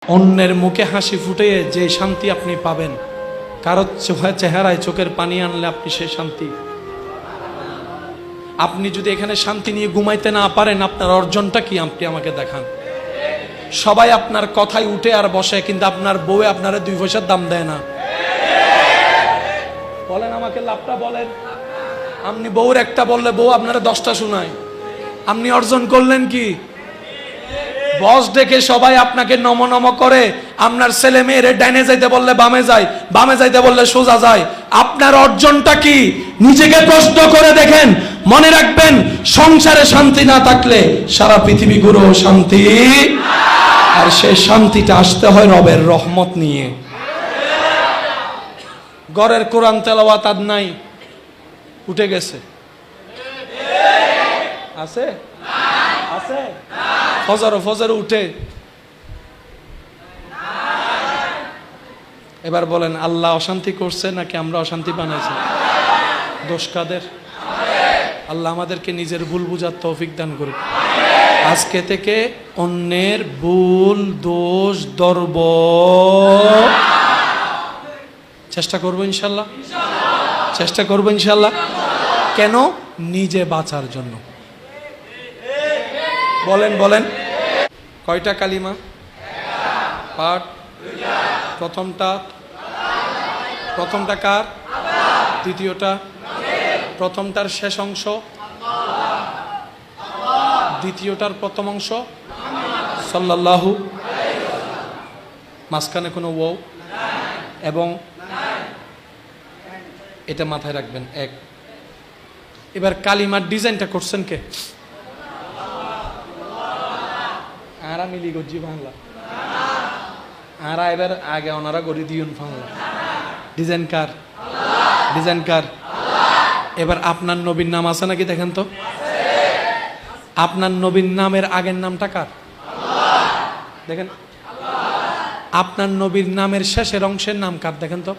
অন্যের মুখে হাসি ফুটিয়ে যে শান্তি আপনি পাবেন, কারো চেহারায় চোখের পানি আনলে আপনি সেই শান্তি। আপনি যদি এখানে শান্তি নিয়ে ঘুমাইতে না পারেন, আপনার অর্জনটা কি আপনি আমাকে দেখান। সবাই আপনার কথায় উঠে আর বসে, কিন্তু আপনার বউ আপনারা 2 পয়সার দাম দেয় না। বলেন আমাকে, লাভটা বলেন। আপনি বউর একটা বললে বউ আপনারা 10টা শোনায়। আপনি অর্জন করলেন কি? বস ডেকে সবাই আপনাকে নম নম করে, আপনার ছেলে মেয়েরে ডাইনে যাইতে বললে বামে যায়, বামে যাইতে বললে সোজা যায়। আপনার অর্জনটা কি? নিজেকে প্রশ্ন করে দেখেন। মনে রাখবেন, সংসারে শান্তি না থাকলে সারা পৃথিবী ঘুরেও শান্তি, আর সেই শান্তিটা আসতে হয় রবের রহমত নিয়ে। ঘরের কোরআন তেলাওয়াত আর নাই, উঠে গেছে। আছে আছে ফজর উঠে। এবার বলেন, আল্লাহ অশান্তি করছে নাকি আমরা অশান্তি বানাইছি? দোষ কাদের? আল্লাহ আমাদেরকে নিজের ভুল বুঝার তৌফিক দান করুক। আজকে থেকে অন্যের ভুল দোষ ধরব, চেষ্টা করবো ইনশাল্লাহ। চেষ্টা করবো ইনশাল্লাহ। কেন? নিজে বাঁচার জন্য। বলেন বলেন, কয়টা কালিমা পাঠ? প্রথমটা কার? দ্বিতীয়টা? প্রথমটার শেষ অংশ, দ্বিতীয়টার প্রথম অংশ সাল্লাল্লাহু, মাঝখানে কোনো ওয়াও এবং এটা মাথায় রাখবেন। এক। এবার কালিমার ডিজাইনটা করছেন কে? আরা মিলি গজি বাংলা, আরা এবার আগে ওনারা গড়ি দিউন বাংলা। ডিজাইন কার? ডিজাইন কার? এবার আপনার নবীর নাম আছে নাকি দেখেন তো। আপনার নবীর নামের আগের নামটা কার? দেখেন। আপনার নবীর নামের শেষের অংশের নাম কার দেখেন তো।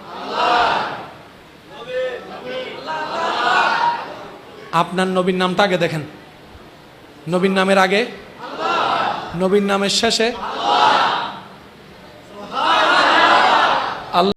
আপনার নবীর নামটা আগে দেখেন। নবীর নামের আগে, নবীর নামের শেষে